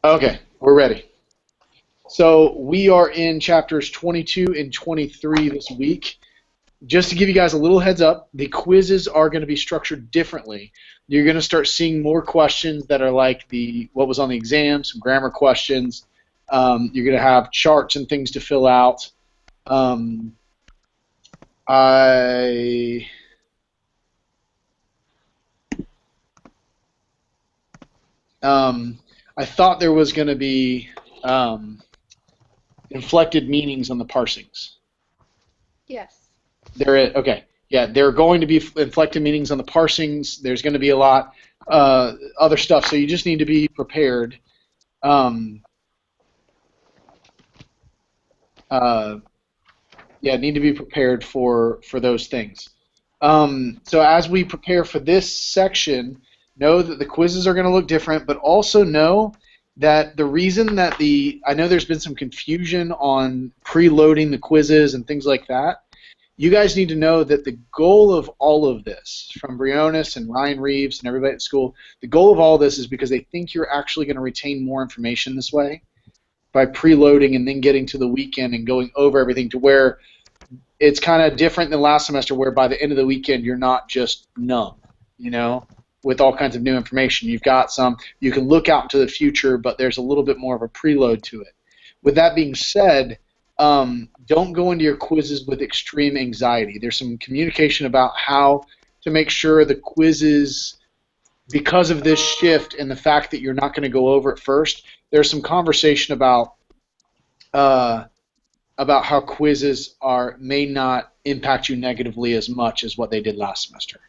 Okay, we're ready. So we are in chapters 22 and 23 this week. Just to give you guys a little heads up, the quizzes are going to be structured differently. You're going to start seeing more questions that are like the what was on the exam, some grammar questions. You're going to have charts and things to fill out. Um, I um, I thought there was going to be inflected meanings on the parsings. Yes. Okay. Yeah, there are going to be inflected meanings on the parsings. There's going to be a lot other stuff, so you just need to be prepared. Um, uh, yeah, need to be prepared for those things. So as we prepare for this section, know that the quizzes are going to look different, but also know that the reason that I know there's been some confusion on preloading the quizzes and things like that. You guys need to know that the goal of all of this, from Briones and Ryan Reeves and everybody at school, the goal of all this is because they think you're actually going to retain more information this way by preloading and then getting to the weekend and going over everything to where it's kind of different than last semester where by the end of the weekend you're not just numb, you know, with all kinds of new information. You've got some, you can look out into the future, but there's a little bit more of a preload to it. With that being said, don't go into your quizzes with extreme anxiety. There's some communication about how to make sure the quizzes, because of this shift and the fact that you're not going to go over it first, there's some conversation uh, about how quizzes may not impact you negatively as much as what they did last semester.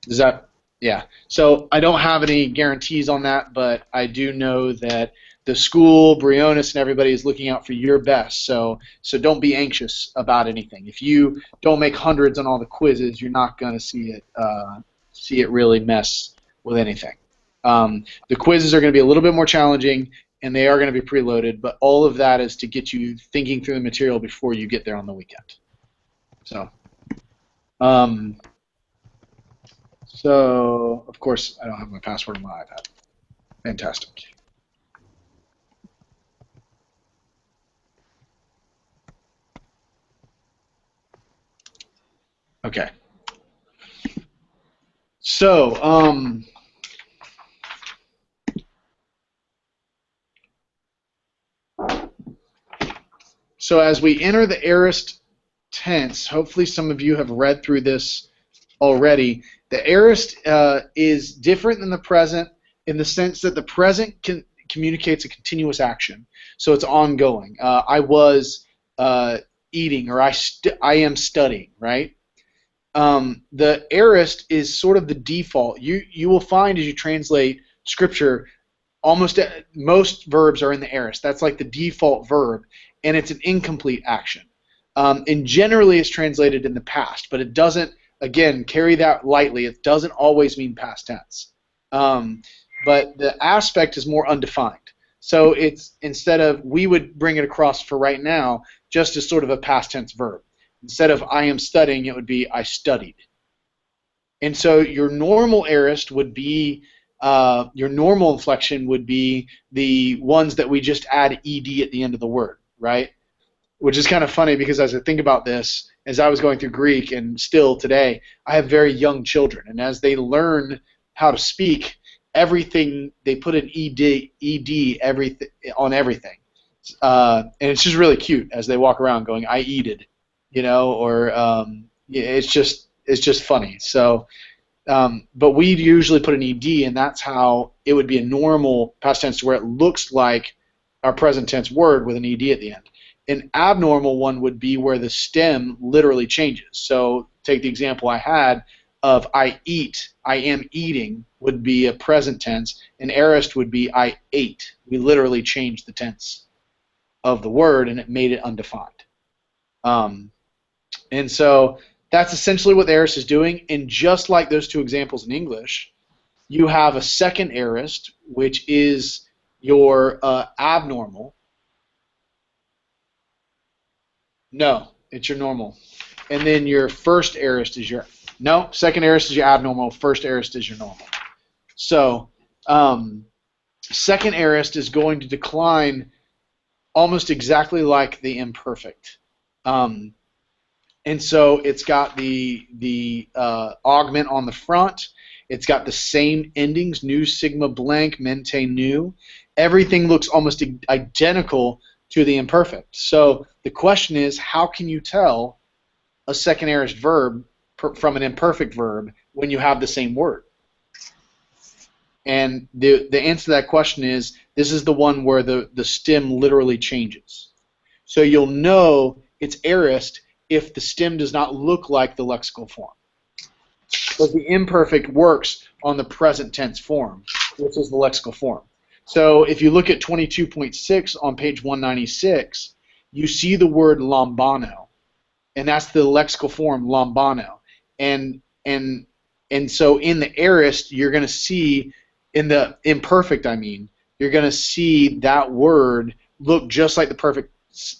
Does that? Yeah. So I don't have any guarantees on that, but I do know that the school, Briones, and everybody is looking out for your best. So don't be anxious about anything. If you don't make hundreds on all the quizzes, you're not going to see it really mess with anything. The quizzes are going to be a little bit more challenging, and they are going to be preloaded, but all of that is to get you thinking through the material before you get there on the weekend. So. Um, So, of course, I don't have my password on my iPad. Fantastic. Okay. So, as we enter the aorist tense, hopefully some of you have read through this already. The aorist is different than the present in the sense that the present communicates a continuous action, so it's ongoing. I was eating, or I am studying, right? The aorist is sort of the default. You will find as you translate scripture, almost most verbs are in the aorist. That's like the default verb, and it's an incomplete action. And generally, it's translated in the past, but it doesn't. Again, carry that lightly. It doesn't always mean past tense. But the aspect is more undefined. So it's instead of, we would bring it across for right now just as sort of a past tense verb. Instead of I am studying, it would be I studied. And so your normal aorist would be, your normal inflection would be the ones that we just add ed at the end of the word, right? Which is kind of funny because as I think about this, as I was going through Greek and still today, I have very young children, and as they learn how to speak, everything they put an ed everything on everything, and it's just really cute as they walk around going I eated, or yeah, it's just funny. So, but we usually put an ed, and that's how it would be a normal past tense to where it looks like our present tense word with an ed at the end. An abnormal one would be where the stem literally changes. So take the example I had of I eat, I am eating would be a present tense, and aorist would be I ate. We literally changed the tense of the word, and it made it undefined. And so that's essentially what the aorist is doing, and just like those two examples in English, you have a second aorist, which is your abnormal. No, it's your normal. And then your first aorist is second aorist is your abnormal, first aorist is your normal. So, second aorist is going to decline almost exactly like the imperfect. And so it's got the augment on the front. It's got the same endings, nu, sigma, blank, mente, nu. Everything looks almost identical to the imperfect. So the question is, how can you tell a second aorist verb from an imperfect verb when you have the same word? And the answer to that question is, this is the one where the stem literally changes. So you'll know it's aorist if the stem does not look like the lexical form. Because the imperfect works on the present tense form, which is the lexical form. So if you look at 22.6 on page 196, you see the word lambano, and that's the lexical form lambano. And so in the aorist, you're going to see, in the imperfect, you're going to see that word look just like the perfect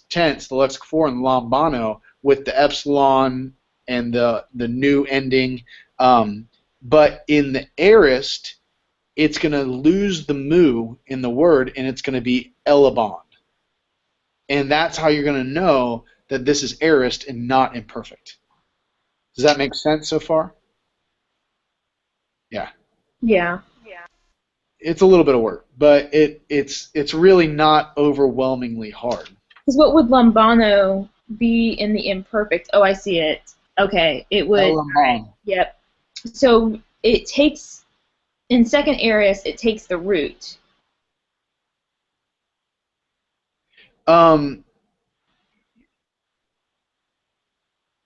tense, the lexical form lambano, with the epsilon and the new ending. But in the aorist, it's going to lose the mu in the word, and it's going to be elabon. And that's how you're going to know that this is aorist and not imperfect. Does that make sense so far? Yeah. Yeah. It's a little bit of work, but it's really not overwhelmingly hard. Because what would lambano be in the imperfect? Oh, I see it. Okay, it would. Elabon. Yep. So it takes, in second aorist, it takes the root.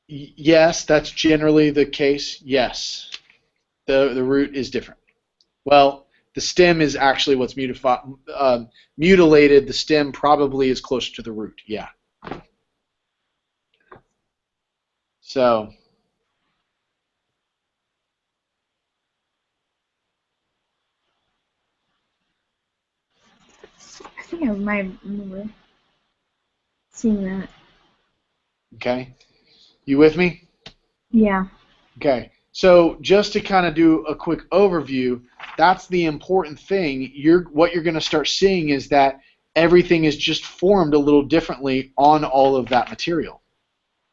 Yes, that's generally the case. Yes, the root is different. Well, the stem is actually what's mutilated. The stem probably is closer to the root. Yeah. So. I think I might remember seeing that. Okay. You with me? Yeah. Okay. So just to kind of do a quick overview, that's the important thing. What you're going to start seeing is that everything is just formed a little differently on all of that material.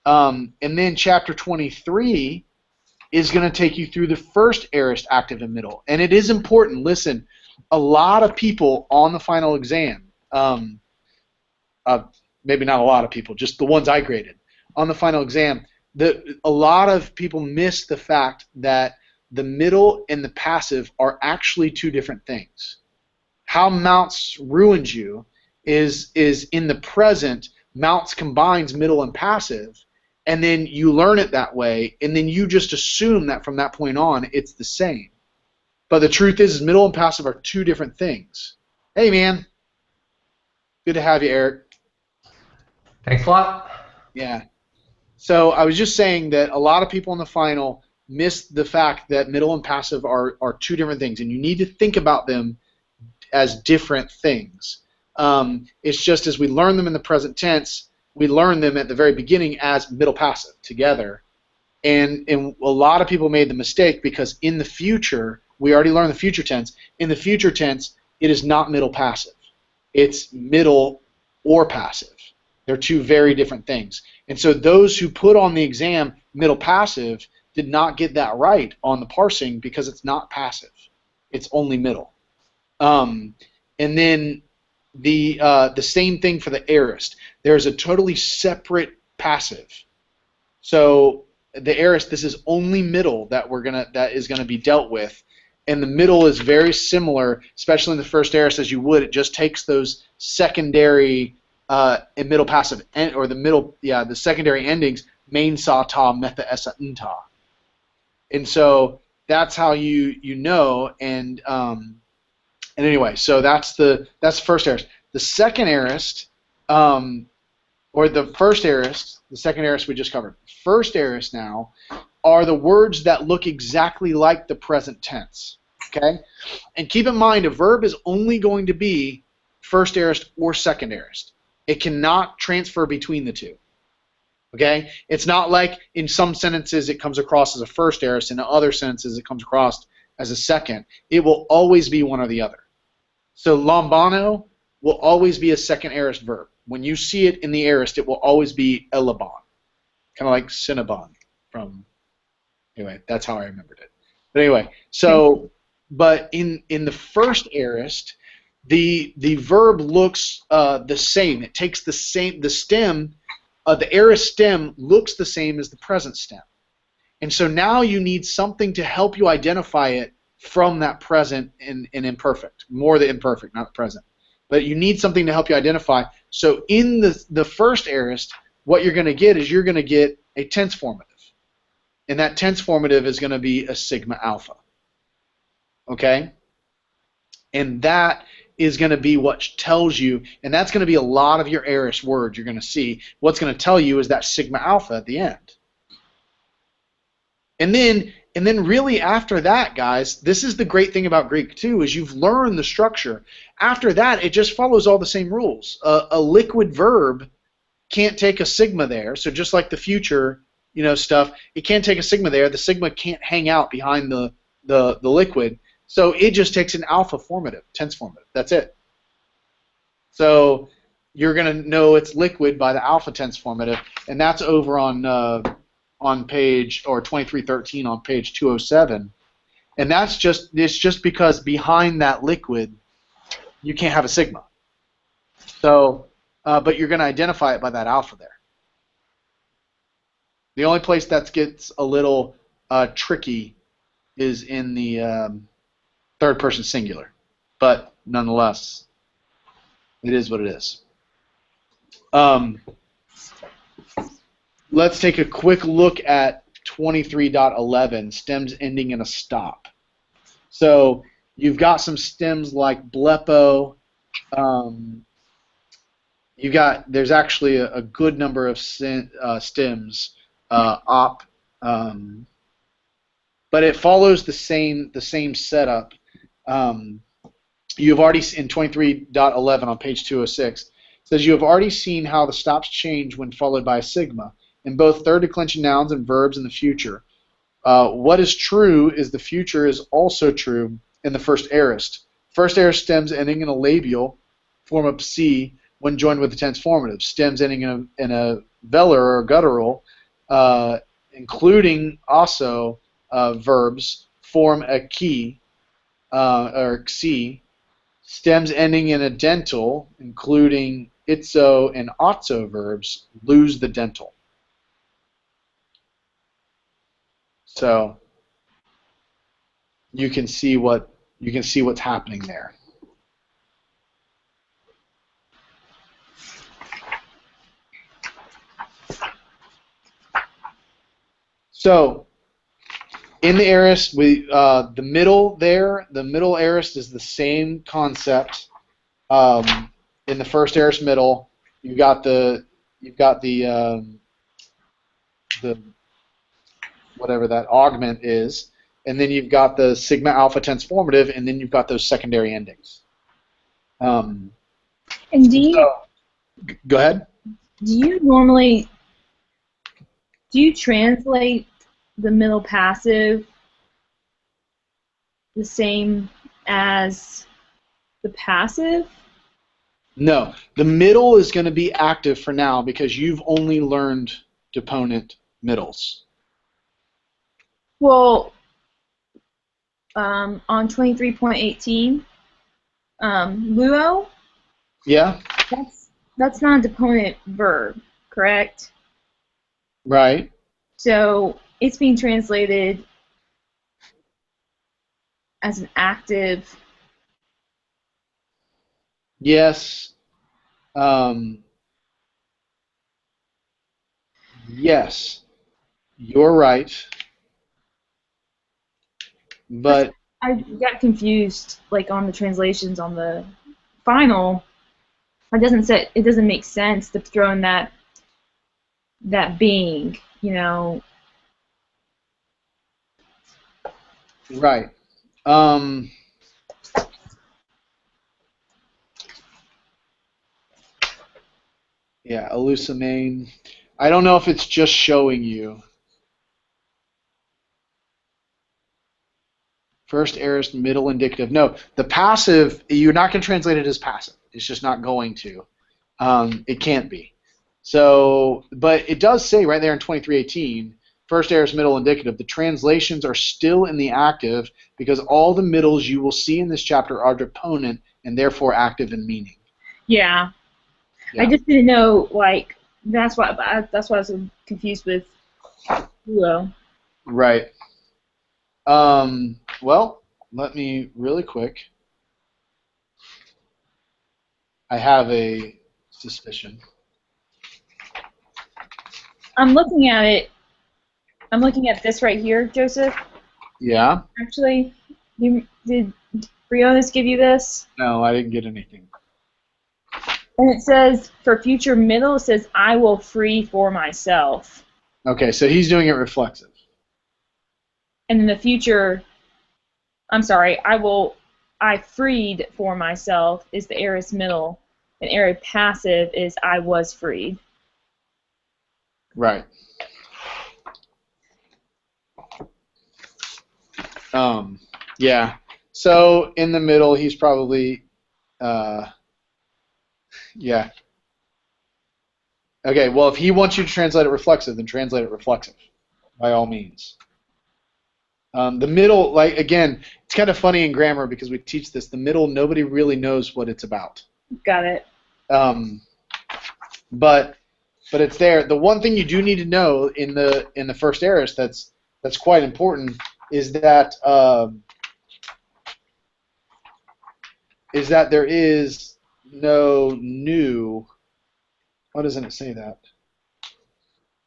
And then chapter 23 is going to take you through the first aorist, active, and middle. And it is important. Listen, a lot of people on the final exam, maybe not a lot of people, just the ones I graded, on the final exam, a lot of people miss the fact that the middle and the passive are actually two different things. How Mounce ruins you is in the present, Mounce combines middle and passive, and then you learn it that way, and then you just assume that from that point on it's the same. But the truth is middle and passive are two different things. Hey, man. Good to have you, Eric. Thanks a lot. Yeah. So I was just saying that a lot of people in the final miss the fact that middle and passive are two different things, and you need to think about them as different things. It's just as we learn them in the present tense, we learn them at the very beginning as middle passive together. And a lot of people made the mistake because in the future, we already learned the future tense. In the future tense, it is not middle passive. It's middle or passive. They're two very different things. And so those who put on the exam middle passive did not get that right on the parsing because it's not passive. It's only middle. And then the same thing for the aorist. There's a totally separate passive. So the aorist, this is only middle that is gonna be dealt with. And the middle is very similar, especially in the first aorist as you would. It just takes those secondary and middle passive the secondary endings main sa ta metha essa nta. And so that's how you know. And anyway, so that's the first aorist. The second aorist, or the first aorist, the second aorist we just covered. First aorist now are the words that look exactly like the present tense. Okay, and keep in mind a verb is only going to be first aorist or second aorist. It cannot transfer between the two. Okay? It's not like in some sentences it comes across as a first aorist, and in other sentences it comes across as a second. It will always be one or the other. So lambano will always be a second aorist verb. When you see it in the aorist, it will always be elabon, kind of like cinnabon from. Anyway, that's how I remembered it. But anyway, so but in the first aorist, the verb looks the same. It takes the stem. The aorist stem looks the same as the present stem. And so now you need something to help you identify it from that present and imperfect. More the imperfect, not the present. But you need something to help you identify. So in the first aorist, what you're going to get is you're going to get a tense formative. And that tense formative is going to be a sigma alpha. Okay? And that is going to be what tells you, and that's going to be a lot of your aorist words you're going to see. What's going to tell you is that sigma alpha at the end. And then really after that, guys, this is the great thing about Greek too, is you've learned the structure. After that, it just follows all the same rules. A liquid verb can't take a sigma there, so just like the future, stuff, it can't take a sigma there. The sigma can't hang out behind the liquid, so it just takes an alpha formative, tense formative. That's it. So you're going to know it's liquid by the alpha tense formative, and that's over on page, or 2313 on page 207, and it's just because behind that liquid you can't have a sigma. So, but you're going to identify it by that alpha there. The only place that gets a little tricky is in the third person singular, but nonetheless, it is what it is. Let's take a quick look at 23.11, stems ending in a stop. So you've got some stems like blepo. There's actually a good number of stems, op, but it follows the same setup. You've already, in 23.11 on page 206, says you have already seen how the stops change when followed by a sigma in both third declension nouns and verbs in the future. What is true is the future is also true in the first aorist. First aorist stems ending in a labial form a psi when joined with the tense formative. Stems ending in a velar or guttural, including also verbs, form a chi or xi. Stems ending in a dental, including itso and otso verbs, lose the dental. So you can see what's happening there. So in the aorist, the middle aorist is the same concept. In the first aorist middle, you've got the whatever that augment is, and then you've got the sigma alpha tense formative, and then you've got those secondary endings. And go ahead. Do you translate the middle passive the same as the passive? No, the middle is going to be active for now because you've only learned deponent middles. Well, on 23.18, luo. Yeah. That's not a deponent verb, correct? Right. So it's being translated as an active. Yes. Yes. You're right. But I got confused, like on the translations on the final. It doesn't make sense to throw in that being, Right. Yeah, elucimane. I don't know if it's just showing you. First aorist, middle indicative. No, the passive, you're not going to translate it as passive. It's just not going to. It can't be. So, but it does say right there in 2318, first aorist, middle indicative, the translations are still in the active because all the middles you will see in this chapter are deponent and therefore active in meaning. Yeah. Yeah. I just didn't know, like, that's why I was so confused with duo. Right. Well, let me really quick. I have a suspicion. I'm looking at it. I'm looking at this right here, Joseph. Yeah? Actually, did Briones give you this? No, I didn't get anything. And it says, for future middle, it says, I will free for myself. Okay, so he's doing it reflexive. And in the future, I'm sorry, I freed for myself is the aorist middle. And aorist passive is I was freed. Right. Yeah. So in the middle, he's probably, yeah. Okay, well, if he wants you to translate it reflexive, then translate it reflexive, by all means. The middle, like, again, it's kind of funny in grammar because we teach this. The middle, nobody really knows what it's about. Got it. But it's there. The one thing you do need to know in the first aorist that's quite important is that there is no new. Why doesn't it say that?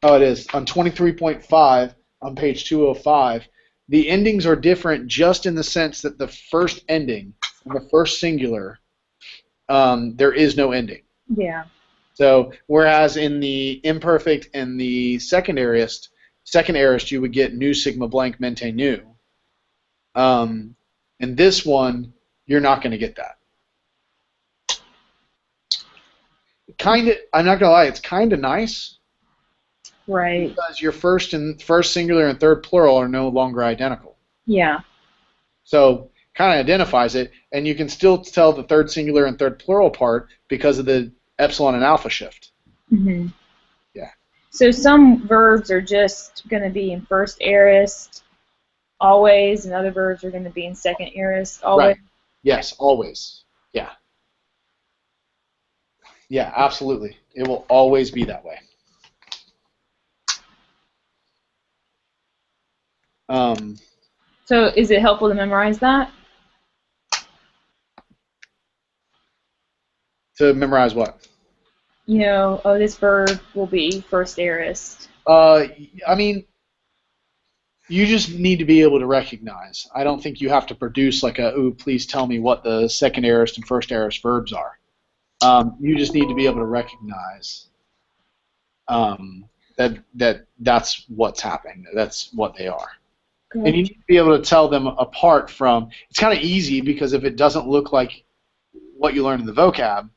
Oh, it is on 23.5 on page 205. The endings are different just in the sense that the first ending, the first singular, there is no ending. Yeah. So whereas in the imperfect and the second aorist, you would get nu sigma blank mente nu. In this one, you're not going to get that. I'm not gonna lie, it's kind of nice. Right. Because your first singular and third plural are no longer identical. Yeah. So kind of identifies it, and you can still tell the third singular and third plural part because of the epsilon and alpha shift. Mm-hmm. Yeah. So some verbs are just going to be in first aorist always, and other verbs are going to be in second aorist always. Right. Yes, always. Yeah. Yeah, absolutely. It will always be that way. So is it helpful to memorize that? To memorize what? You know, oh, this verb will be first aorist. I mean, you just need to be able to recognize. I don't think you have to produce like ooh, please tell me what the second aorist and first aorist verbs are. You just need to be able to recognize that's what's happening. That's what they are. Good. And you need to be able to tell them apart from. It's kind of easy because if it doesn't look like what you learned in the vocab,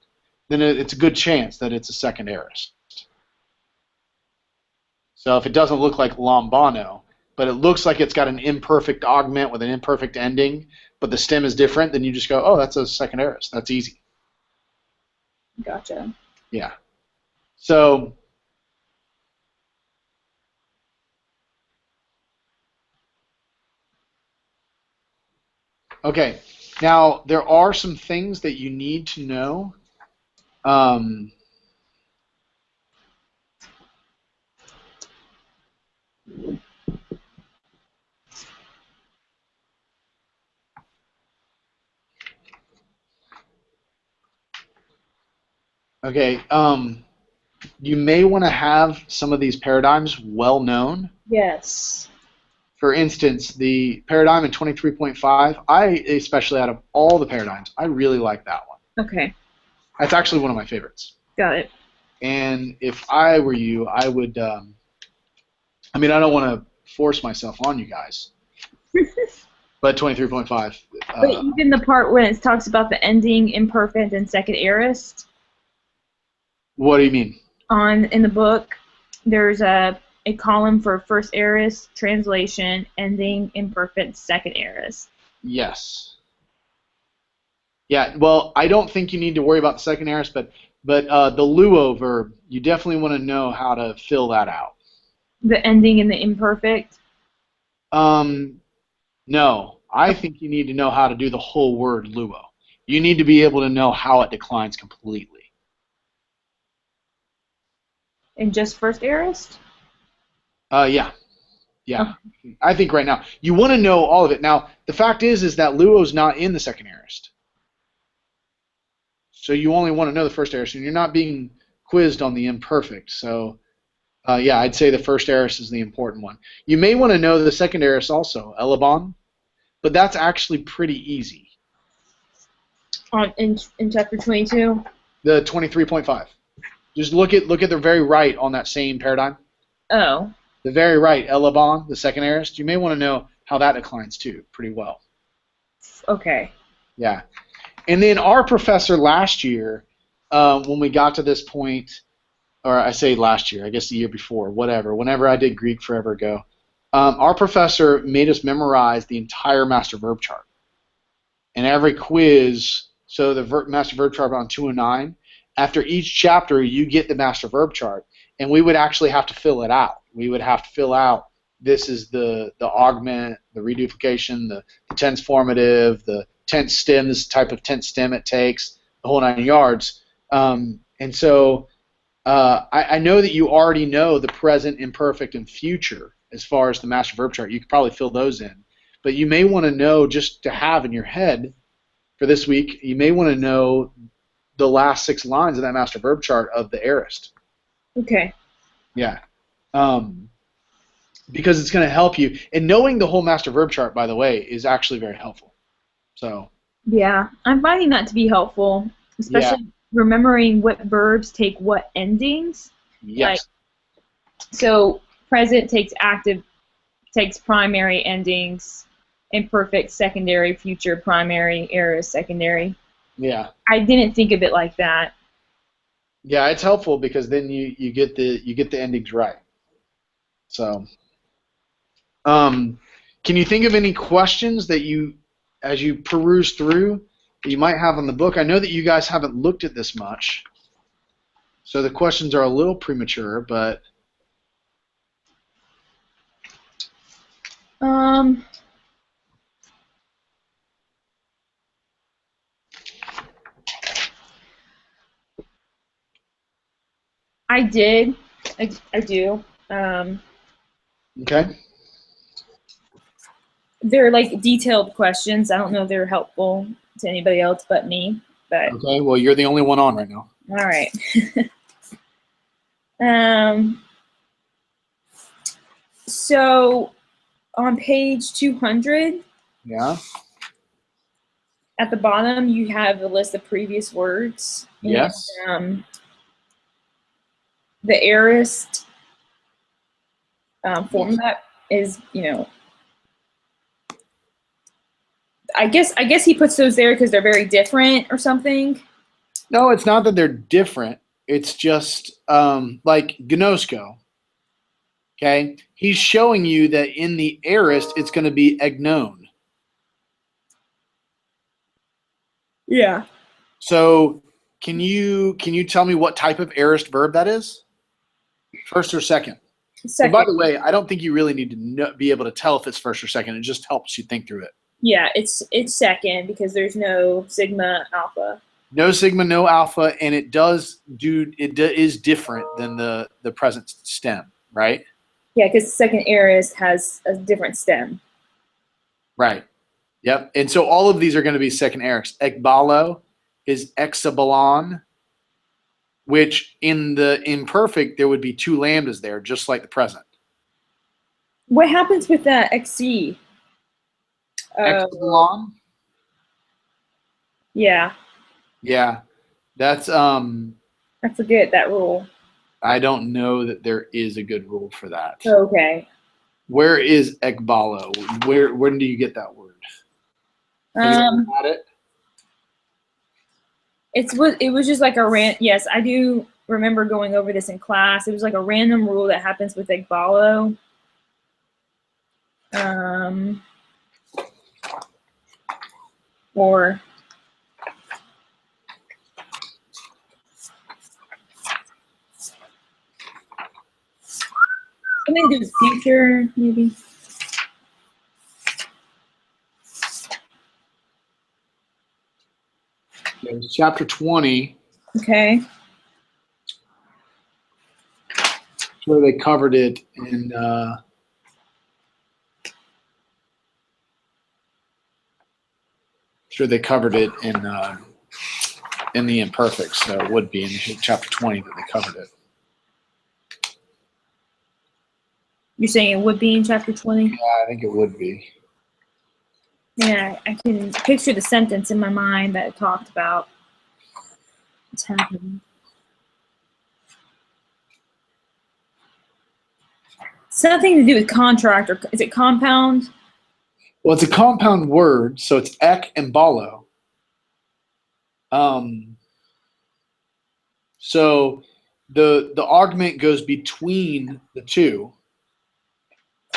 then it's a good chance that it's a second aorist. So if it doesn't look like lambano, but it looks like it's got an imperfect augment with an imperfect ending, but the stem is different, then you just go, oh, that's a second aorist. That's easy. Gotcha. Yeah. So okay. Now there are some things that you need to know. Okay. You may want to have some of these paradigms well known. Yes. For instance, the paradigm in 23.5, I especially out of all the paradigms, I really like that one. Okay. That's actually one of my favorites. Got it. And if I were you, I would, I mean, I don't want to force myself on you guys, but 23.5. But even the part when it talks about the ending imperfect and second aorist. What do you mean? In the book, there's a column for first aorist, translation, ending, imperfect, second aorist. Yes. Yeah, well, I don't think you need to worry about the second aorist, but the luo verb, you definitely want to know how to fill that out. The ending in the imperfect? No, I think you need to know how to do the whole word luo. You need to be able to know how it declines completely. And just first aorist? Yeah. I think right now you want to know all of it. Now, the fact is that luo's not in the second aorist. So you only want to know the first aorist, and you're not being quizzed on the imperfect. So, yeah, I'd say the first aorist is the important one. You may want to know the second aorist also, elebon, but that's actually pretty easy. In chapter 22? The 23.5. Just look at the very right on that same paradigm. Oh. The very right, elebon, the second aorist. You may want to know how that declines too, pretty well. Okay. Yeah. And then our professor last year, when we got to this point, or I say last year, I guess the year before, whatever, whenever I did Greek forever ago, our professor made us memorize the entire master verb chart. And every quiz, so the master verb chart on 209, after each chapter you get the master verb chart, and we would actually have to fill it out. We would have to fill out, this is the augment, the reduplication, the tense formative, the tense stem, this is the type of tense stem it takes, the whole 9 yards. And so I know that you already know the present, imperfect, and future as far as the master verb chart. You could probably fill those in. But you may want to know, just to have in your head for this week, you may want to know the last 6 lines of that master verb chart of the aorist. Okay. Yeah. Because it's going to help you. And knowing the whole master verb chart, by the way, is actually very helpful. So. Yeah, I'm finding that to be helpful, especially remembering what verbs take what endings. Yes. Like, so present takes active, takes primary endings, imperfect secondary, future primary, aorist secondary. Yeah. I didn't think of it like that. Yeah, it's helpful because then you get the endings right. So, can you think of any questions that you, as you peruse through, that you might have on the book? I know that you guys haven't looked at this much, so the questions are a little premature, but. I did. I do. Okay. They're like detailed questions. I don't know if they're helpful to anybody else but me. But okay. Well, you're the only one on right now. All right. So on page 200. Yeah. At the bottom, you have a list of previous words. Yes. And, the aorist format is, I guess he puts those there because they're very different or something. No, it's not that they're different. It's just like gnosko. Okay, he's showing you that in the aorist, it's going to be egnon. Yeah. So can you tell me what type of aorist verb that is? First or second? Second. And by the way, I don't think you really need to be able to tell if it's first or second. It just helps you think through it. Yeah, it's second because there's no sigma alpha. No sigma, no alpha, and it is different than the present stem, right? Yeah, because the second aorist has a different stem. Right. Yep. And so all of these are going to be second aorist. Ekbalo is exabalon, which in the imperfect there would be 2 lambdas there, just like the present. What happens with that XC? Exabalon? Yeah. Yeah. That's I forget that rule. I don't know that there is a good rule for that. Okay. Where is ekbalo? When do you get that word? Have you ever had it? It was just like yes, I do remember going over this in class. It was like a random rule that happens with ekbalo. Or something to do with future, maybe. It was chapter 20. Okay. Where they covered it in sure they covered it in the imperfects, so it would be in chapter 20 that they covered it. You're saying it would be in chapter 20? Yeah, I think it would be. Yeah, I can picture the sentence in my mind that it talked about what's happening. Something to do with contract, or is it compound? Well, it's a compound word, so it's ek and balo. So the augment goes between the two.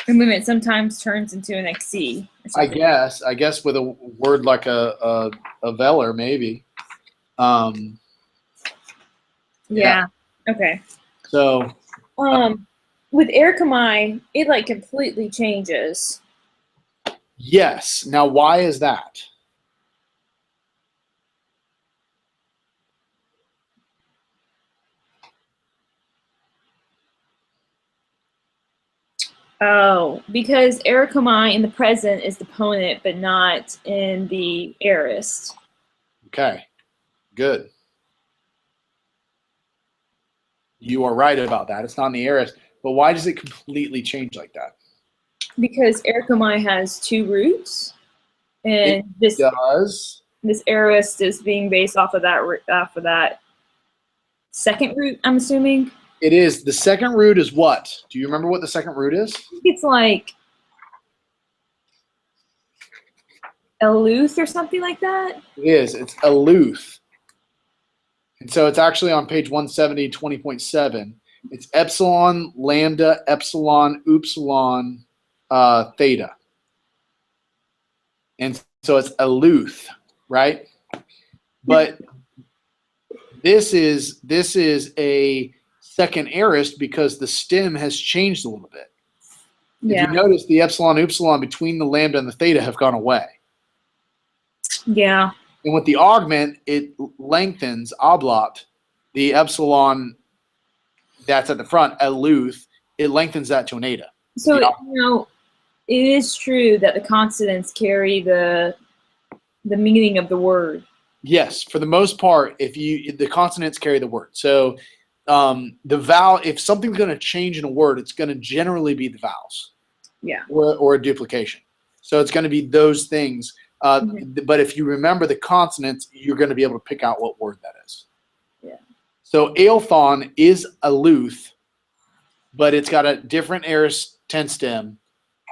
And movement sometimes turns into an XC. I guess with a word like a velar, maybe. Yeah. Okay. So with Erkamai, it like completely changes. yes. Now, why is that? Oh, because Erkamai in the present is the ponent, but not in the aorist. Okay, good. You are right about that. It's not in the aorist. But why does it completely change like that? Because Erkamai has two roots, and It this does. aorist is being based off of that second root, I'm assuming. It is. The second root is what? Do you remember what the second root is? I think it's like Eluth or something like that. It is. It's Eluth. And so it's actually on page 170, 20.7. It's epsilon, lambda, epsilon, upsilon, theta. And so it's Eluth, right? But this is a second aorist because the stem has changed a little bit. Yeah. If you notice, the epsilon, upsilon between the lambda and the theta have gone away. Yeah. And with the augment, it lengthens, oblate, the epsilon that's at the front, Eluth, it lengthens that to an eta. So, it is true that the consonants carry the meaning of the word. Yes, for the most part, the consonants carry the word. So the vowel, if something's going to change in a word, it's going to generally be the vowels. Yeah. Or a duplication. So it's going to be those things. But if you remember the consonants, you're going to be able to pick out what word that is. Yeah. So aelthon is Eluth, but it's got a different aorist tense stem,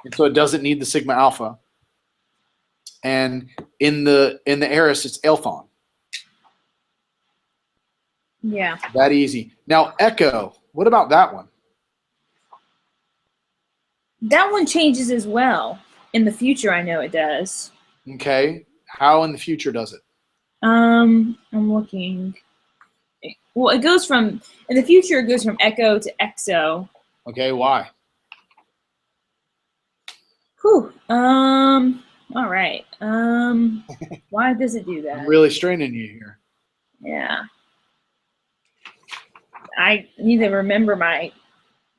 and so it doesn't need the sigma alpha. And in the aorist, it's aelthon. Yeah. That easy. Now echo. What about that one? That one changes as well. In the future, I know it does. Okay. How in the future does it? I'm looking. Well, it goes from in the future. It goes from echo to exo. Okay. Why? Whew. All right. Why does it do that? I'm really straining you here. Yeah. I need to remember my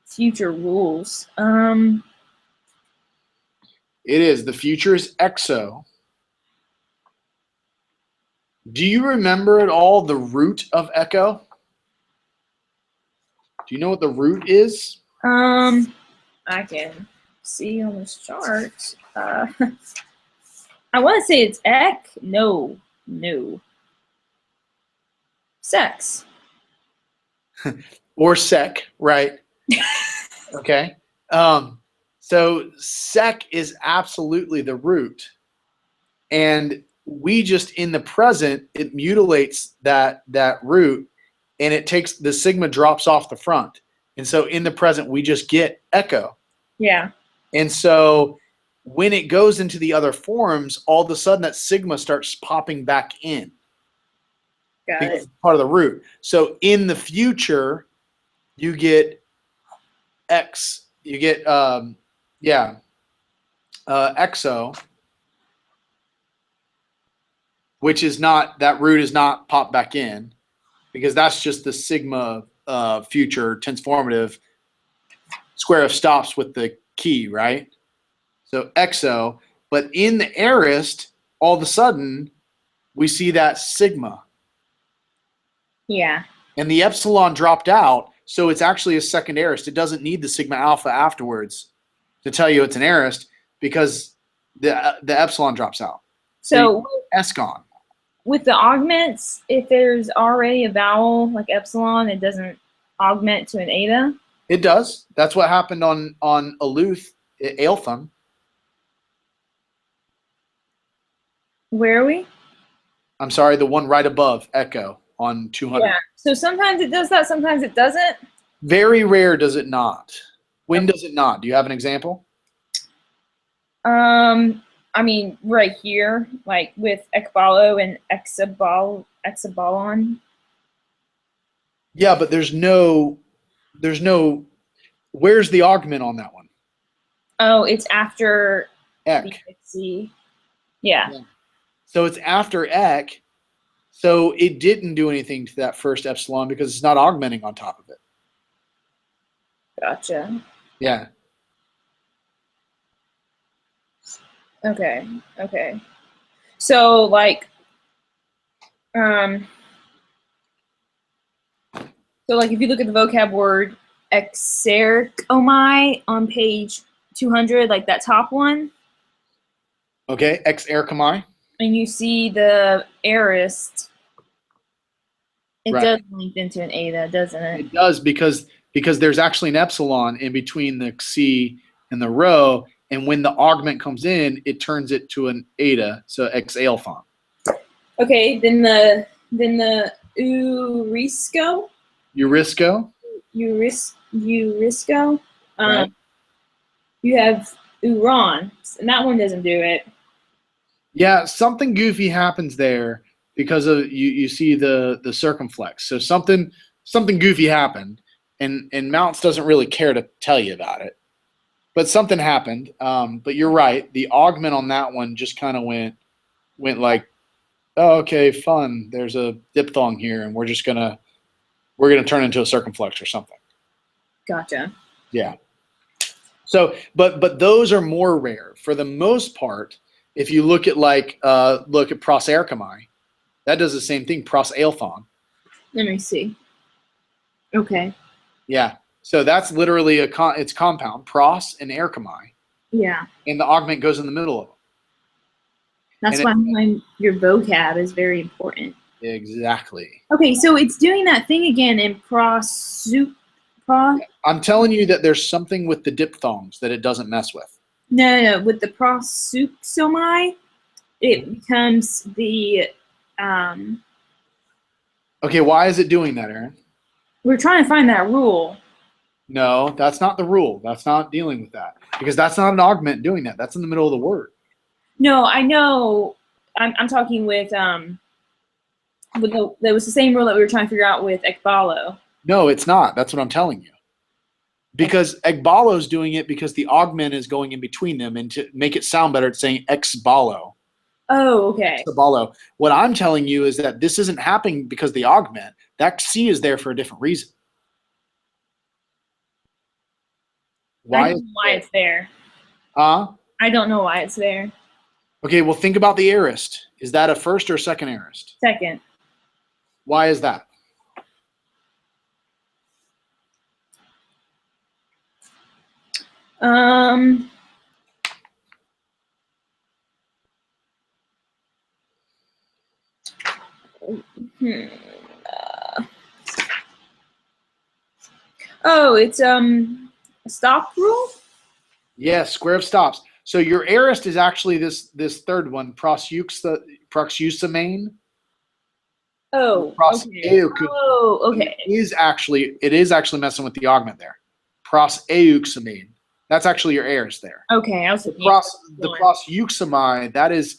future rules. It is. The future is exo. Do you remember at all the root of echo? Do you know what the root is? I can see on this chart. I want to say it's ek. No. Sex. Or sec, right? Okay. So sec is absolutely the root. And we just, in the present, it mutilates that root, and it takes, the sigma drops off the front. And so in the present, we just get echo. Yeah. And so when it goes into the other forms, all of a sudden that sigma starts popping back in. Got Because it. it's part of the root. So in the future, you get X. You get exo, which is not, that root is not popped back in, because that's just the sigma future transformative square of stops with the key, right? So exo, but in the aorist, all of a sudden, we see that sigma. Yeah. And the epsilon dropped out, so it's actually a second aorist. It doesn't need the sigma alpha afterwards to tell you it's an aorist, because the epsilon drops out. So escon. with the augments, if there's already a vowel like epsilon, it doesn't augment to an eta? It does. That's what happened on Aluth, Aelthum. Where are we? I'm sorry, the one right above Echo on 200. Yeah. So sometimes it does that, sometimes it doesn't. Very rare does it not. When does it not? Do you have an example? I mean, right here, like with ekbalo and exabalon. Yeah, but there's no, where's the augment on that one? Oh, it's after Ek. the yeah. So it's after Ek, so it didn't do anything to that first epsilon because it's not augmenting on top of it. Gotcha. Yeah. Okay. Okay. So like, so like if you look at the vocab word exercomai on page 200, like that top one, Okay, Ex Erkamai. and you see the aorist, it Right. does link into an eta, doesn't it? It does, because there's actually an epsilon in between the C and the rho, and when the augment comes in, it turns it to an eta, so Ex Aelphon. Okay, then the Eurisco, Eurisco. Eurisco, Right. you have Uron, and that one doesn't do it. Yeah, something goofy happens there because of you see the circumflex. So something goofy happened, and Mounce doesn't really care to tell you about it. But something happened. But you're right. The augment on that one just kind of went like, oh, okay, fun. There's a diphthong here, and we're gonna turn into a circumflex or something. Gotcha. Yeah. So, but those are more rare. For the most part, if you look at look at pros erkamai, that does the same thing. Pros aelthon. Let me see. Okay. Yeah. So that's literally it's compound, pros and erkamai, Yeah. and the augment goes in the middle of them. That's why your vocab is very important. Exactly. Okay, so it's doing that thing again in I'm telling you that there's something with the diphthongs that it doesn't mess with. No, with the prosuxomai, it becomes the Okay, why is it doing that, Aaron? we're trying to find that rule. No, that's not the rule. That's not dealing with that, because that's not an augment doing that. That's in the middle of the word. No, I know. I'm talking with that was the same rule that we were trying to figure out with ekbalo. No, it's not. That's what I'm telling you. Because Egbalo is doing it because the augment is going in between them, and to make it sound better, it's saying exbalo. Oh, okay. Exbalo. What I'm telling you is that this isn't happening because the augment. That C is there for a different reason. I don't know why it's there. I don't know why it's there. Okay, well, think about the aorist. Is that a first or second aorist? Second. Why is that? Oh, it's a stop rule? Yes, square of stops. So your aorist is actually this third one, proxusamane. Oh, okay. Oh, okay. It is actually messing with the augment there. Proseuxamine. That's actually your aorist there. Okay, I was The thinking. prosyuxamai, that is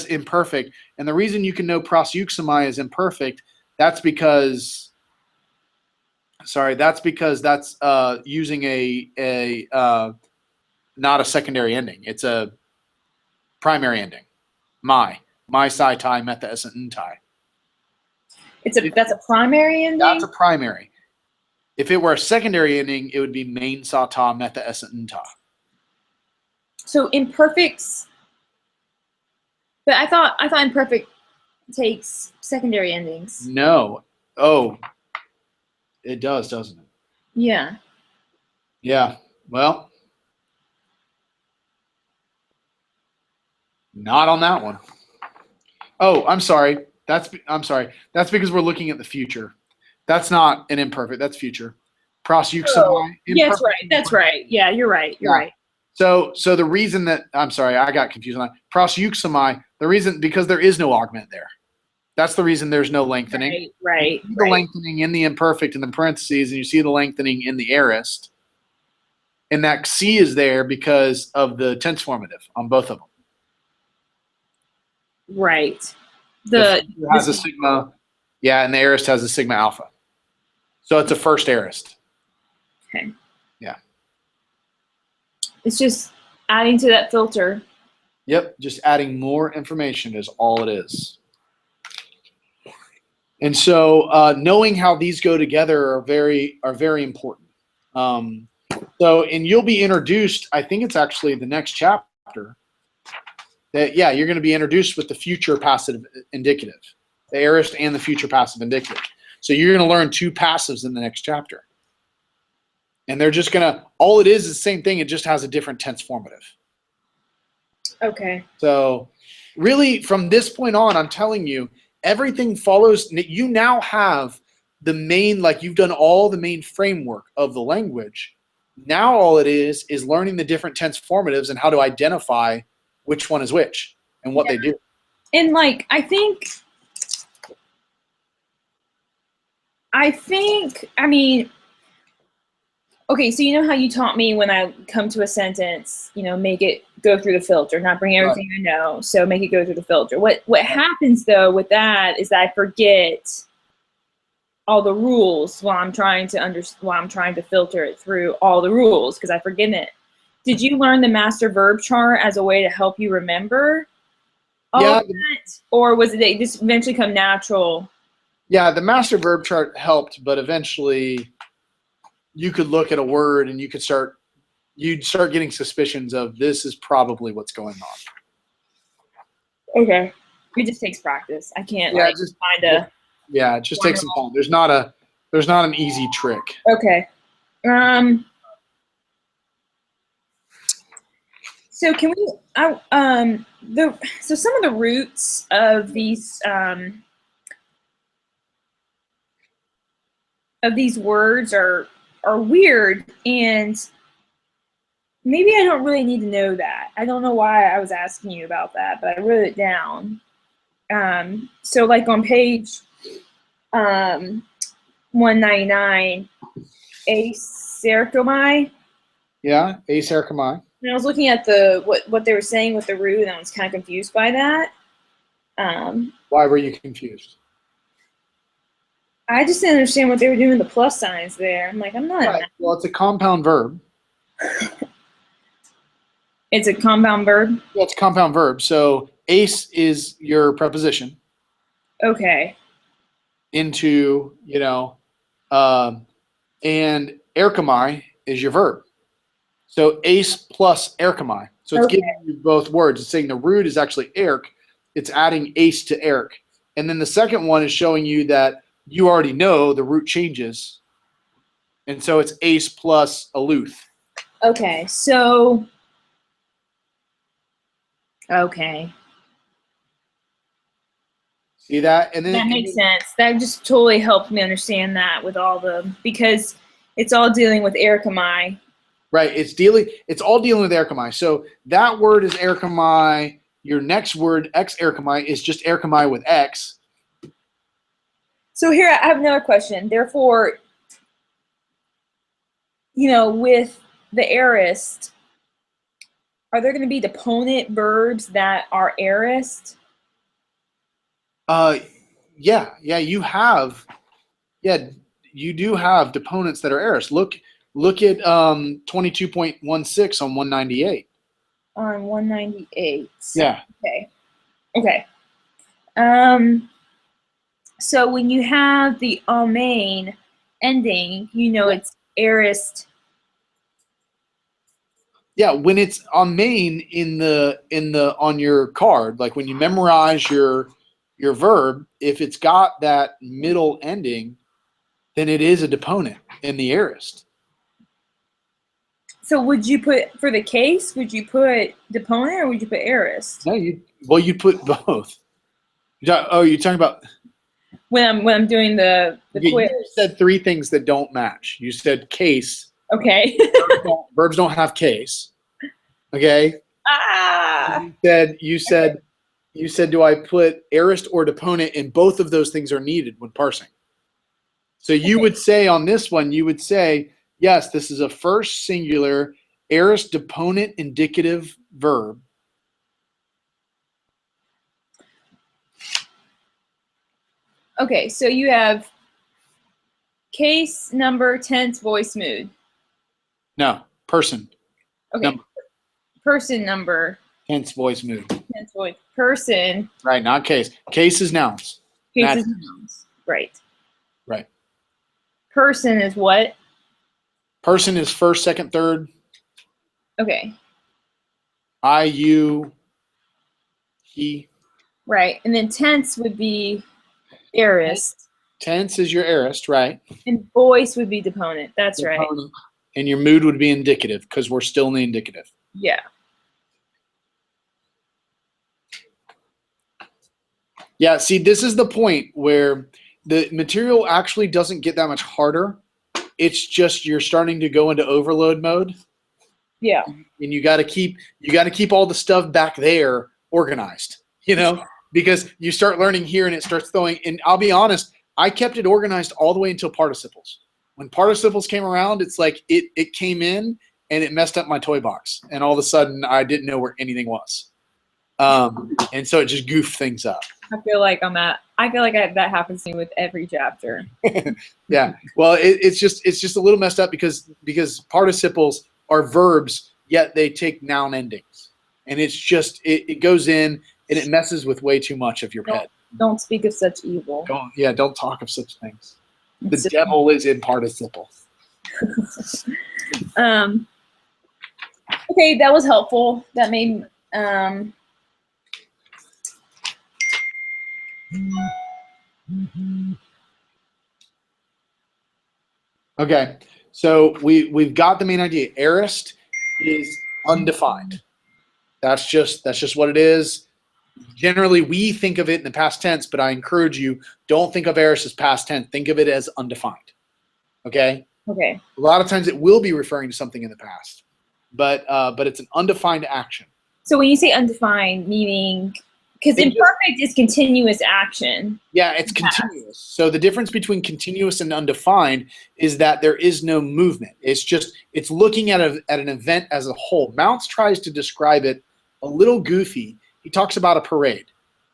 imperfect. And the reason you can know prosyuxamai is imperfect, that's because that's using a not a secondary ending. It's a primary ending. My psi tie meta essent ntai. That's a primary ending. That's a primary. If it were a secondary ending, it would be main sa ta meta essent ntai. So imperfects. But I thought imperfect takes secondary endings. No. Oh, it does, doesn't it? Yeah. Yeah. Well, not on that one. Oh, I'm sorry. I'm sorry. That's because we're looking at the future. That's not an imperfect. That's future. Prosyuxamai. Yeah, that's right. That's right. Yeah, you're right. You're right. So the reason that I'm sorry, I got confused on that. Prosyuxamai, the reason because there is no augment there. That's the reason there's no lengthening. Right. You see the lengthening in the imperfect in the parentheses, and you see the lengthening in the aorist. And that C is there because of the tense formative on both of them. Right. The has a sigma, yeah, and the aorist has a sigma alpha. So it's a first aorist. Okay. Yeah. It's just adding to that filter. Yep, just adding more information is all it is. And so knowing how these go together are very important. And you'll be introduced, I think it's actually the next chapter, that, yeah, you're going to be introduced with the future passive indicative, the aorist and the future passive indicative. So you're going to learn two passives in the next chapter. And they're just going to, all it is the same thing, it just has a different tense formative. Okay. So really from this point on, I'm telling you, everything follows. You now have the main, like you've done all the main framework of the language. Now all it is learning the different tense formatives and how to identify which one is which and what they do. And like, I mean, okay, so you know how you taught me when I come to a sentence, make it go through the filter, not bring everything I know, so make it go through the filter. What happens though with that is that I forget all the rules while I'm trying to filter it through all the rules because I forget it. Did you learn the master verb chart as a way to help you remember all of that? Or was it just eventually come natural? Yeah, the master verb chart helped, but eventually you could look at a word and you'd start getting suspicions of this is probably what's going on. Okay. It just takes practice. I can't find a. Yeah, it just takes some time. There's not an easy trick. Okay. So can we? So some of the roots of these words are weird, and maybe I don't really need to know that. I don't know why I was asking you about that, but I wrote it down. So like on page 199, acercomai. Yeah, acercomai. And I was looking at what they were saying with the root, and I was kind of confused by that. Why were you confused? I just didn't understand what they were doing with the plus signs there. I'm like, I'm not. Right. Well, it's a compound verb. It's a compound verb? Yeah, it's a compound verb. So ace is your preposition. Okay. Into, and erkamai is your verb. So ace plus erkamai. So it's giving you both words. It's saying the root is actually erk. It's adding ace to erk. And then the second one is showing you that you already know the root changes. And so it's ace plus aluth. Okay, so okay. See that? And then that makes sense. That just totally helped me understand that with all because it's all dealing with erkamai. Right. It's all dealing with erkamai. So that word is erkamai. Your next word, ex erkamai, is just erkamai with x. So here I have another question. Therefore, with the aorist, are there going to be deponent verbs that are aorist? Yeah, you do have deponents that are aorist. Look at 22.16 on 198. On 198. Yeah. Okay. So when you have the main ending, it's aorist. Yeah, when it's on main in the on your card, like when you memorize your verb, if it's got that middle ending, then it is a deponent in the aorist. So would you put, for the case, would you put deponent or would you put aorist? No, you put both. Oh, you're talking about When I'm doing the quiz. You said three things that don't match. You said case. Okay. Verbs don't have case. Okay. You said, do I put aorist or deponent? And both of those things are needed when parsing. So you would say on this one, you would say, yes, this is a first singular aorist deponent indicative verb. Okay, so you have case, number, tense, voice, mood. No, person. Okay. Number. Person, number. Tense, voice, mood. Tense, voice. Person. Right, not case. Case is nouns. Case is nouns. Right. Right. Person is what? Person is first, second, third. Okay. I, you, he. Right, and then tense would be aorist. Tense is your aorist, right? And voice would be deponent. That's deponent. Right. And your mood would be indicative because we're still in the indicative. Yeah. Yeah, see, this is the point where the material actually doesn't get that much harder. It's just you're starting to go into overload mode. Yeah. And you got to keep all the stuff back there organized, because you start learning here and it starts throwing. And I'll be honest, I kept it organized all the way until participles. When participles came around, it's like it came in and it messed up my toy box. And all of a sudden I didn't know where anything was. And so it just goofed things up. I feel like that happens to me with every chapter. Yeah. Well, it's just a little messed up because participles are verbs, yet they take noun endings. And it's just, it goes in and it messes with way too much of your head. Don't speak of such evil. Don't talk of such things. The devil is in participles. Okay, that was helpful. That made Okay, so we've got the main idea. Aorist is undefined. That's just what it is. Generally, we think of it in the past tense, but I encourage you, don't think of aorist as past tense. Think of it as undefined. Okay? Okay. A lot of times it will be referring to something in the past, but it's an undefined action. So when you say undefined, meaning, because imperfect is continuous action. Yeah, it's continuous. So the difference between continuous and undefined is that there is no movement. It's looking at an event as a whole. Mounce tries to describe it a little goofy. He talks about a parade.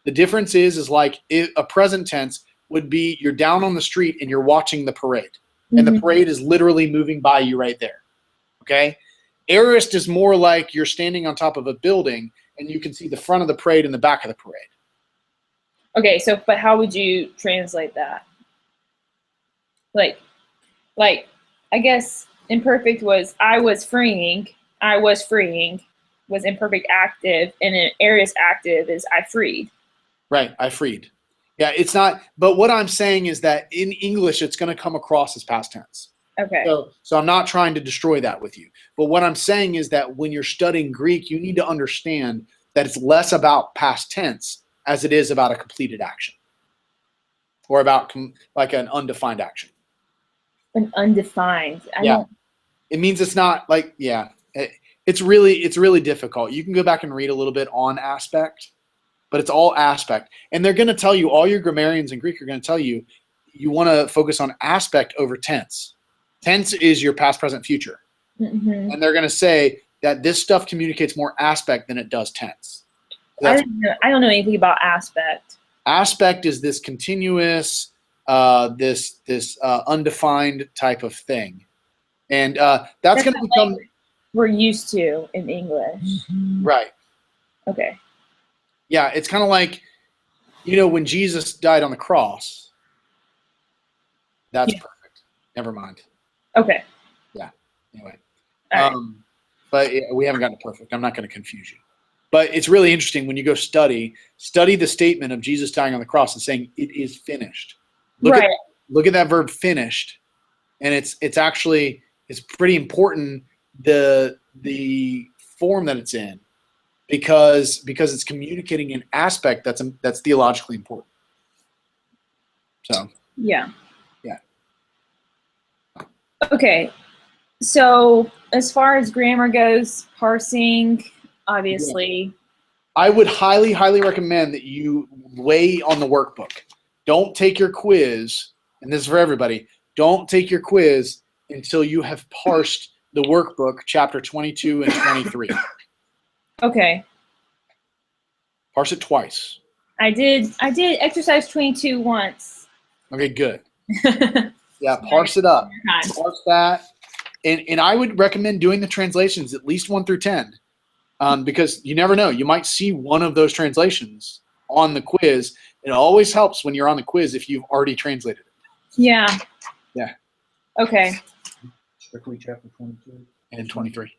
The difference is like a present tense would be you're down on the street and you're watching the parade. And the parade is literally moving by you right there. Okay? Aorist is more like you're standing on top of a building and you can see the front of the parade and the back of the parade. Okay, so but how would you translate that? Like I guess imperfect was I was freeing was imperfect active, and an aorist active is I freed. Right, I freed. Yeah, it's not, but what I'm saying is that in English, it's going to come across as past tense. Okay. So I'm not trying to destroy that with you. But what I'm saying is that when you're studying Greek, you need to understand that it's less about past tense as it is about a completed action. Or about like an undefined action. An undefined. It means it's not like, it's really difficult. You can go back and read a little bit on aspect, but it's all aspect. And they're going to tell you, all your grammarians in Greek are going to tell you, you want to focus on aspect over tense. Tense is your past, present, future. Mm-hmm. and they're going to say that this stuff communicates more aspect than it does tense. I don't know anything about aspect. Aspect is this continuous, this undefined type of thing, and that's going to become we're used to in English. right. Okay. Yeah, it's kind of like, when Jesus died on the cross. That's perfect. Never mind. Okay. Yeah. Anyway, All right. but we haven't gotten to perfect. I'm not going to confuse you. But it's really interesting when you go study the statement of Jesus dying on the cross and saying it is finished. Look at that verb finished, and it's pretty important the form that it's in because it's communicating an aspect that's theologically important. So yeah. Yeah. Okay. So as far as grammar goes, parsing, obviously. I would highly, highly recommend that you weigh on the workbook. Don't take your quiz, and this is for everybody, don't take your quiz until you have parsed the workbook, chapter 22 and 23. Okay. Parse it twice. I did exercise 22 once. Okay, good. Yeah, parse it up. Parse that. And I would recommend doing the translations at least 1 through 10. Because you never know. You might see one of those translations on the quiz. It always helps when you're on the quiz if you've already translated it. Yeah. Yeah. Okay. Strictly chapter 22 and 23.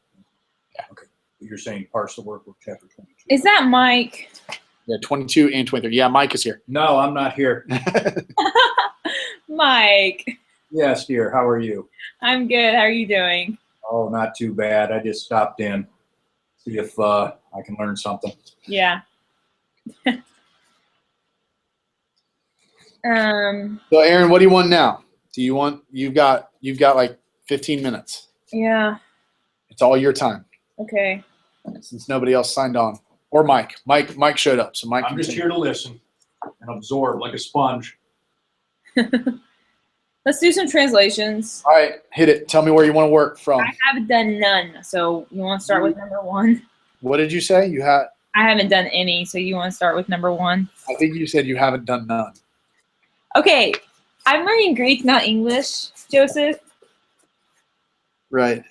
Yeah. Okay. You're saying parse the workbook chapter 22. Is that Mike? Yeah, 22 and 23. Yeah, Mike is here. No, I'm not here. Mike. Yes, dear. How are you? I'm good. How are you doing? Oh, not too bad. I just stopped in. See if I can learn something. Yeah. So, Aaron, what do you want now? You've got like 15 minutes. Yeah. It's all your time. Okay. Since nobody else signed on. Or Mike. Mike showed up, so Mike. I'm just here to listen and absorb like a sponge. Let's do some translations. All right, hit it. Tell me where you want to work from. I haven't done none, so you want to start with number 1? What did you say? You had? I haven't done any, so you want to start with number 1? I think you said you haven't done none. Okay, I'm learning Greek, not English, Joseph. Right.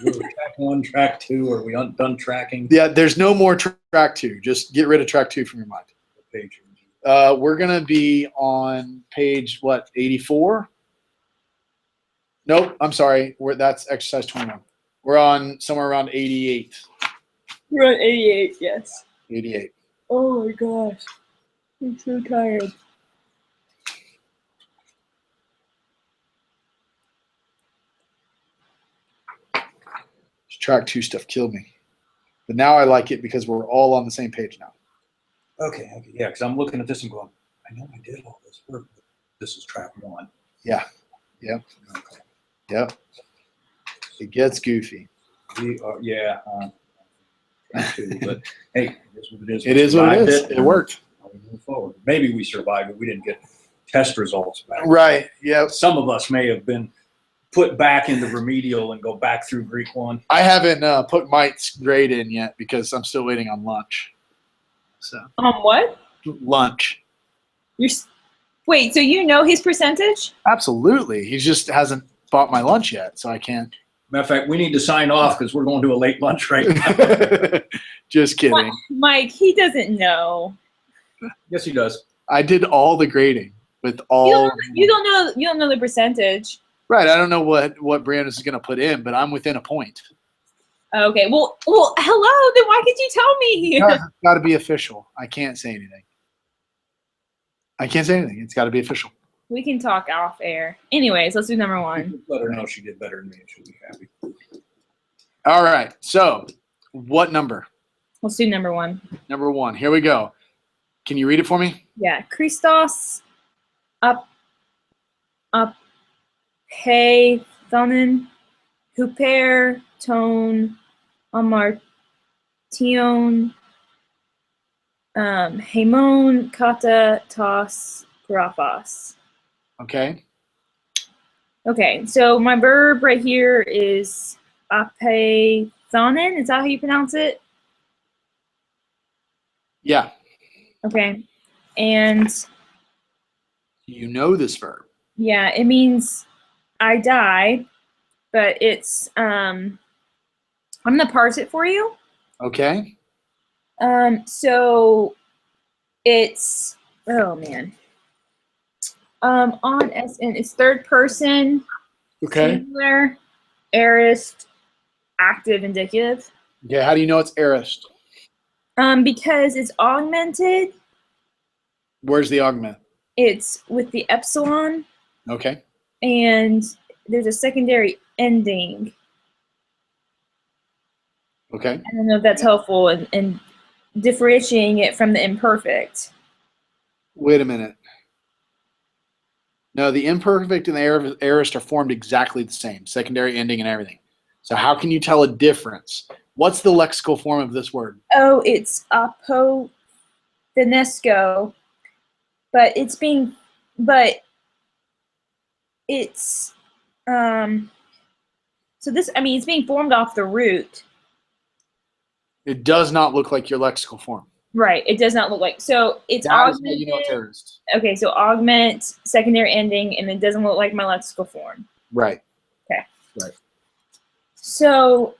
Track 1, track 2. Are we done tracking? Yeah, there's no more track 2. Just get rid of track 2 from your mind. What page? We're gonna be on page 84? Nope, I'm sorry. That's exercise 21. We're on somewhere around 88. We're on 88, yes. 88. Oh my gosh, I'm so tired. This track 2 stuff killed me, but now I like it because we're all on the same page now. Okay. Yeah, because I'm looking at this and going, I know I did all this work, but this is track 1. Yeah. Yep. Okay. Yep. It gets goofy. Yeah. Track 2, but hey, it is what it is. It is what it is. It worked. We move forward. Maybe we survived it. We didn't get test results back. Right. Yeah. Some of us may have been put back into remedial and go back through Greek 1. I haven't put Mike's grade in yet because I'm still waiting on lunch. So. What? Lunch. Wait, so you know his percentage? Absolutely. He just hasn't bought my lunch yet, so I can't. Matter of fact, we need to sign off because we're going to a late lunch right now. Just kidding. Mike, he doesn't know. Yes, he does. I did all the grading with all. You don't know the percentage. Right. I don't know what Brandon is going to put in, but I'm within a point. Okay. Well, hello. Then why could you tell me? It's got to be official. I can't say anything. It's got to be official. We can talk off air. Anyways, let's do number 1. Let her know she did better than me and she'll be happy. All right. So, what number? Let's do number 1. Number 1. Here we go. Can you read it for me? Yeah. Christos hey thonin huper tone amartion hemon kata tos graphos. Okay. Okay, so my verb right here is apathonin. Is that how you pronounce it? Yeah. Okay. And You know this verb. yeah, it means I die, but it's I'm gonna parse it for you. Okay. So it's oh man. On SN it's third person, Okay. singular, aorist, active, indicative. Okay. How do you know it's aorist? Because it's augmented, Where's the augment? it's with the epsilon, Okay. and there's a secondary ending. Okay. I don't know if that's helpful in differentiating it from the imperfect. Wait a minute. No, the imperfect and the aorist are formed exactly the same, secondary ending and everything. So how can you tell a difference? What's the lexical form of this word? Oh, it's apothenesco, but it's so this, I mean, it's being formed off the root. It does not look like your lexical form. Right. It does not look like, so it's That is how augmented. you know it's aorist. Okay, so augment, secondary ending, and it doesn't look like my lexical form. Right. Okay. Right. So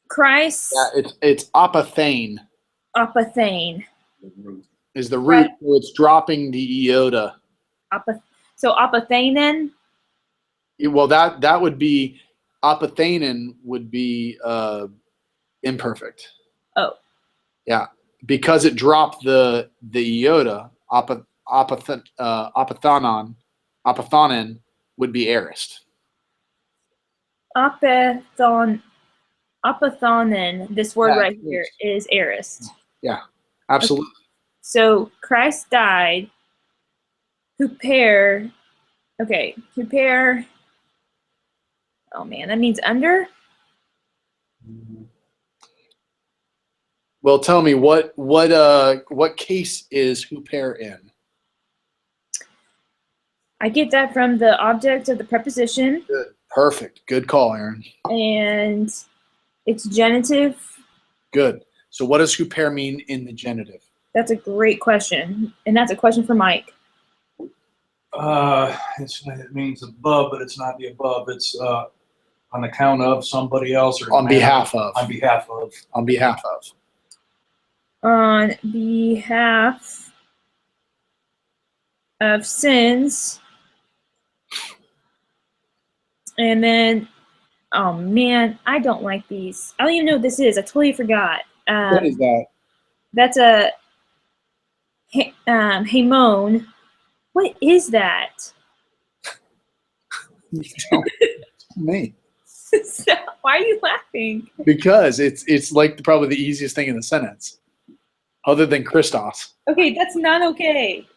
Christ, Yeah, it's apathane apathane. is the root, Right. so it's dropping the iota. So apathanen. Well, that would be apathanen would be imperfect. Oh. Yeah, because it dropped the iota. Apathanon would be aorist. Apathonen, this word Yeah, right here, is aorist. Yeah, absolutely. So Christ died. Huper. Okay, huper. Oh man, that means under. Well, tell me what case is huper in? I get that from the object of the preposition. Good. Perfect. Good call, Aaron. And it's genitive. Good. So what does huper mean in the genitive? That's a great question, and that's a question for Mike. It means above, but it's not the above. It's on account of somebody else or On behalf of. On behalf of. On behalf of. On behalf of sins. And then, oh man, I don't like these. I don't even know what this is. I totally forgot. What is that? That's a hamon. What is that? You don't tell me. Why are you laughing? Because it's like probably the easiest thing in the sentence, other than Christos. Okay, that's not okay.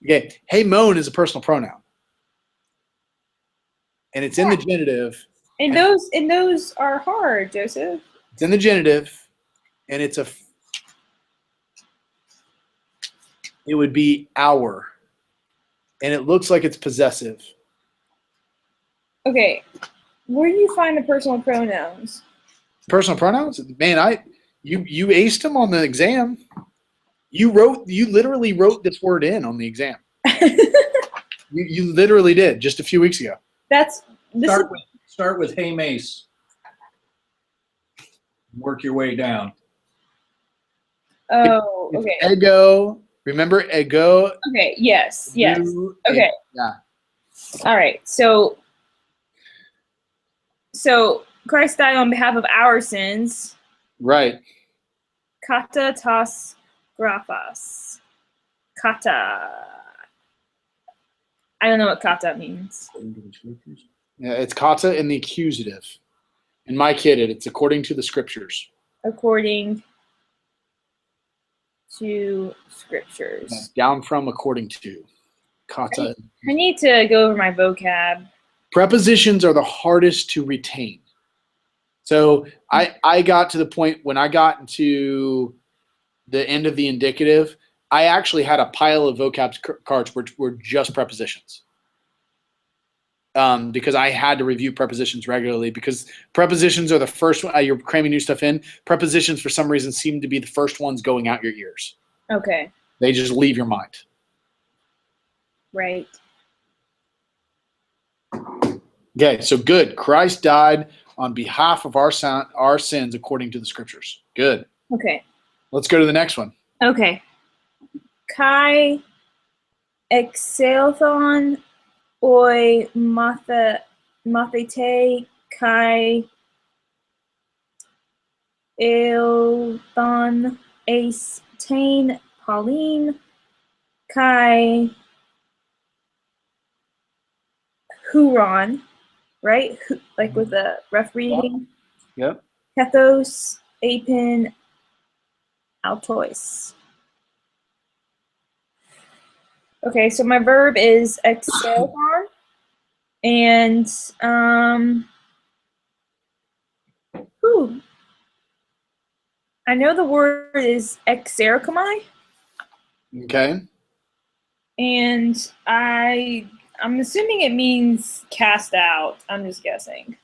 Okay, hey moan is a personal pronoun, and it's in the genitive. And those are hard, Joseph. It's in the genitive, and it would be our, and it looks like it's possessive. Okay, where do you find the personal pronouns? Personal pronouns, man. You aced them on the exam. You literally wrote this word in on the exam. you literally did just a few weeks ago. Start with hey Mace. Work your way down. Oh, okay. It's ego. Remember ego? Okay, yes. Okay. Yeah. All right. So Christ died on behalf of our sins. Right. Kata tas graphos. Kata. I don't know what kata means. Yeah, it's kata in the accusative. In my kid, it's according to the scriptures. According to scriptures. Yeah, down from according to. Kata. I need to go over my vocab. Prepositions are the hardest to retain. So I got to the point when I got into the end of the indicative, I actually had a pile of vocab cards which were just prepositions. because I had to review prepositions regularly because prepositions are the first one. You're cramming new stuff in. Prepositions, for some reason, seem to be the first ones going out your ears. Okay. They just leave your mind. Right. Okay, so good. Christ died on behalf of our sins according to the scriptures. Good. Okay. Let's go to the next one. Okay. Kai exalthon oi mathete kai Ilthon ace tain Pauline kai Huron, right? Like with a rough reading. Yep. Kathos apin altois. Okay, so my verb is exalthon, and I know the word is exerchomai, Okay. and I'm assuming it means cast out. I'm just guessing.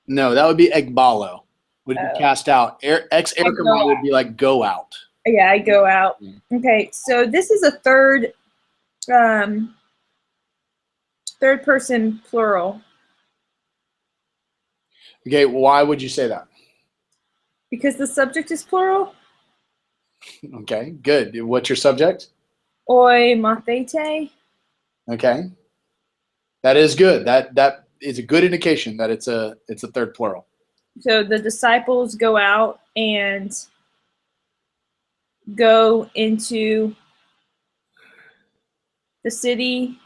No, that would be egbalo. Would be Oh. cast out. Ex erchomai would be like go out. Yeah, I go out. Okay, so this is a third person plural Okay, why would you say that? because the subject is plural. Okay, good. What's your subject? Oi mathete. Okay. That is good. That is a good indication that it's a third plural. So the disciples go out and go into the city.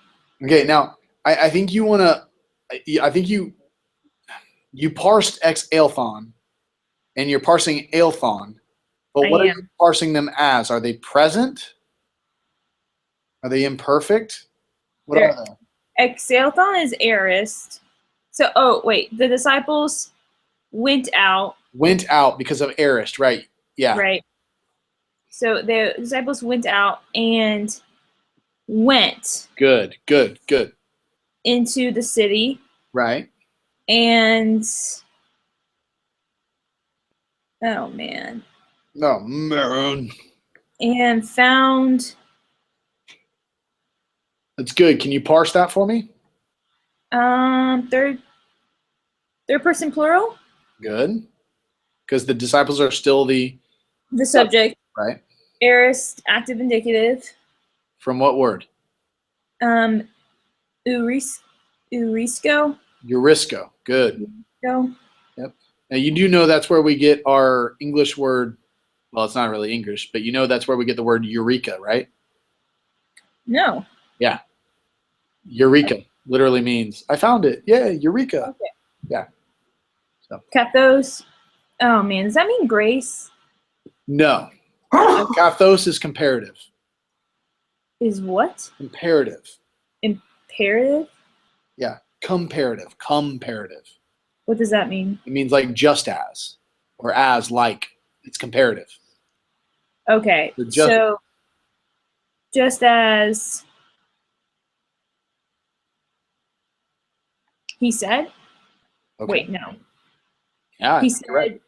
Okay, now I think you want to. I think you parsed ex althon, and you're parsing althon, but what are you parsing them as? Are they present? Are they imperfect? What are they? Exalthon is aorist. So, oh wait, the disciples went out. Went out because of aorist, right? Yeah. Right. So the disciples went out and went. Good. Into the city. Right. And oh man. Oh man. And found. That's good. Can you parse that for me? Third person plural. Good. Because the disciples are still the subject. Right. Aorist, active indicative. From what word? Eurisco. Eurisco. Good. Eurisco. Yep. Now you do know that's where we get our English word. Well, it's not really English, but you know that's where we get the word eureka, right? No. Yeah. Eureka literally means I found it. Yeah, eureka. Okay. Yeah. So. Kathos. Oh man, does that mean grace? No. Kathos is comparative. Is what? Imperative. Imperative? Yeah. Comparative. What does that mean? It means like just as or as like. It's comparative. Okay. So just as he said? Okay. Wait, no. Yeah. He said right.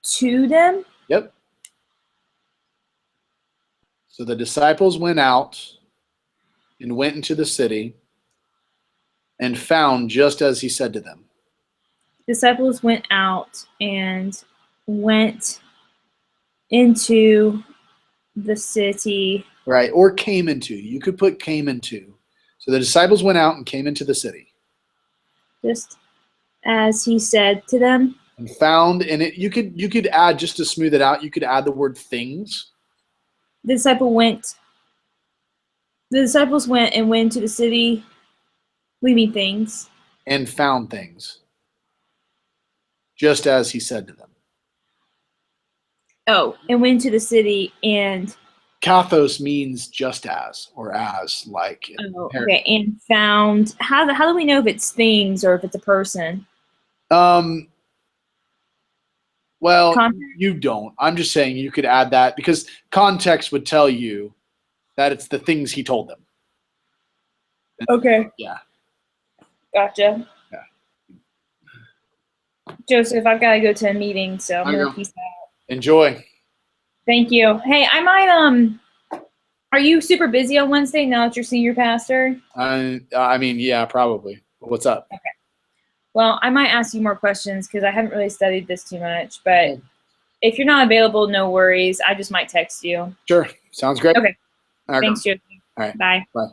To them? Yep. So the disciples went out and went into the city and found just as he said to them. Disciples went out and went into the city. Right, or came into. You could put came into. So the disciples went out and came into the city. Just as he said to them. And found, and it you could add, just to smooth it out, you could add the word things. The disciples went and went into the city, leaving things. And found things. Just as he said to them. Oh, and went into the city and. Kathos means just as or as, like. Oh, okay, and found. How do we know if it's things or if it's a person? Well, Context? you don't. I'm just saying you could add that because context would tell you that it's the things he told them. Okay. Yeah. Gotcha. Yeah. Joseph, I've got to go to a meeting, so I'm I gonna know. peace out. Enjoy. Thank you. Hey, I might are you super busy on Wednesday now that you're senior pastor? I mean, yeah, probably. What's up? Okay. Well, I might ask you more questions because I haven't really studied this too much. But Okay. if you're not available, no worries. I just might text you. Sure. Sounds great. Okay. All right, Thanks, Joseph. All right. Bye. Bye.